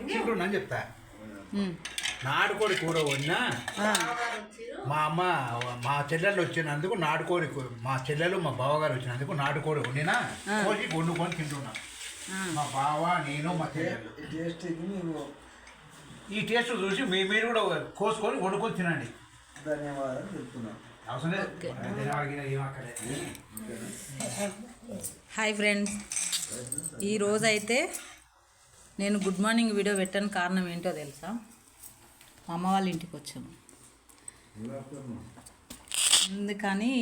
తింటున్నా చెప్తా. నాటుకోడి కూర వండినా మా అమ్మ మా చెల్లెళ్ళు వచ్చినందుకు నాటుకోడి మా చెల్లెలు మా బావగారు వచ్చినందుకు నాటుకోడి వండినా కోసి వండుకొని తింటున్నా. మా బావ నేను మా చెల్లెలు ఈ టేస్ట్ చూసి మీరు కూడా కోసుకొని వండుకొని తినండి. ధన్యవాదాలు చెప్తున్నాను. అవసరం లేదు. హాయ్ ఫ్రెండ్స్, ఈరోజైతే నేను గుడ్ మార్నింగ్ వీడియో పెట్టడానికి కారణం ఏంటో తెలుసా? మా అమ్మ వాళ్ళ ఇంటికి వచ్చాము, అందుకని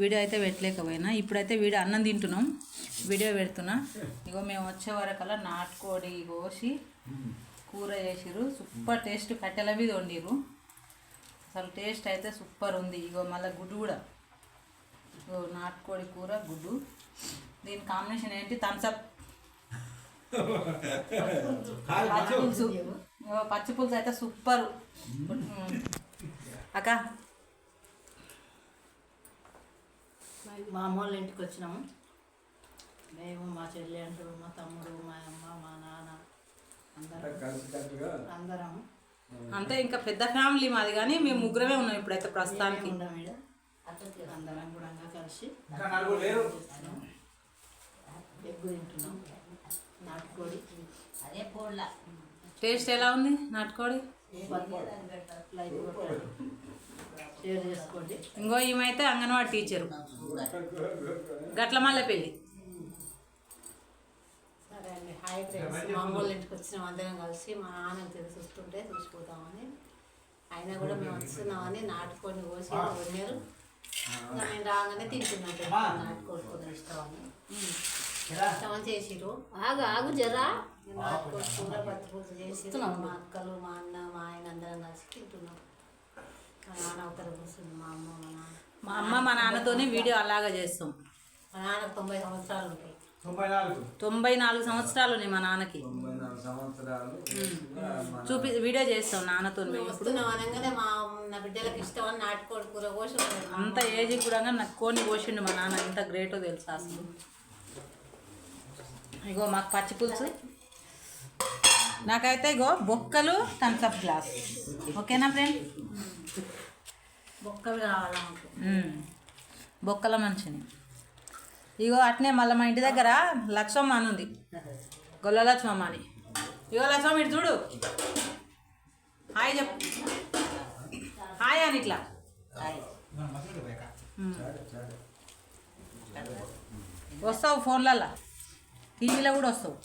వీడియో అయితే పెట్టలేకపోయినా. ఇప్పుడైతే వీడియో అన్నం తింటున్నాం, వీడియో పెడుతున్నా. ఇగో మేము వచ్చే వరకల్లా నాటుకోడి కోసి కూర చేసిర్రు. సూపర్ టేస్ట్, కట్టెల మీద వండిర్రు. అసలు టేస్ట్ అయితే సూపర్ ఉంది. ఇగో మళ్ళీ గుడ్డు కూడా, ఇగో నాటుకోడి కూర గుడ్డు. దీని కాంబినేషన్ ఏంటి? థమ్స్అప్, పచ్చిపులుసు. పచ్చిపులుసు అయితే సూపర్ అక్క. మా అమ్మ వాళ్ళ ఇంటికి వచ్చినాము. మేము, మా చెల్లి అంటారు, మా తమ్ముడు, మా అమ్మ, మా నాన్న అందరం అంటే ఇంకా పెద్ద ఫ్యామిలీ మాది, కానీ మేము ముగ్గురమే ఉన్నాం ఇప్పుడైతే ప్రస్తుతానికి. అందరం కూడా కలిసి ఎగ్గు తింటున్నాం. నాటుకోడి అదే కోళ్ళ టేస్ట్ ఎలా ఉంది? నాటుకోడి షేర్ చేసుకోండి. ఇంకో ఈమెయితే అంగన్వాడీ టీచరు, గట్లమల్ల పెళ్ళి. సరే అండి, హాయ్ ఫ్రెండ్స్. మా అమ్మ వాళ్ళ ఇంటికి వచ్చినాం అందరం కలిసి. మా నాన్నకి తెలిసి వస్తుంటే చూసిపోతామని, అయినా కూడా మేము వస్తున్నామని నాటుకోడిని కోసి వండారు. నేను రాగానే తింటున్నాను. నాటుకోడి కూర ఇష్టమని ఇష్టమని చేసిరు. ఆగు జరా. నాటుకోడి కూర పచ్చిపులుసు చేసి మా అక్కలు, మా అన్న, మా ఆయన అందరం కలిసి తింటున్నాం. మా నాన్న ఒకరు కూర్చుంది, మా అమ్మ, మా నాన్న. మా అమ్మ మా నాన్నతోనే వీడియో అలాగా చేస్తాం. మా నాన్నకు 90 సంవత్సరాలు ఉంటాయి. 94 సంవత్సరాలు ఉన్నాయి మా నాన్నకి. 94 సంవత్సరాలు వీడియో చేస్తాం నాన్నతో. వస్తున్నాం అనగానే నా బిడ్డలకు ఇష్టం అని నాటుకోడి కూర కోసి అంత ఏజ్ కూడా నాకు కోని కోసిండు మా నాన్న. ఎంత గ్రేటో తెలుసా అసలు. ఇగో మాకు పచ్చి పులుసు, నాకైతే ఇగో బొక్కలు, థమ్స్అప్ గ్లాస్. ఓకేనా ఫ్రెండ్? బొక్కలు కావాలా? బొక్కల మనిషిని. ఇగో అట్నే మళ్ళీ మా ఇంటి దగ్గర లక్ష్మమ్మ అని ఉంది, గొల్ల లక్ష్మమ్మ అని. ఇగో లక్ష్మమ్మ ఇటు చూడు, హాయ్ చెప్పు, హాయ్ అని ఇట్లా. వస్తావు ఫోన్లలో, టీవీలో కూడా వస్తావు.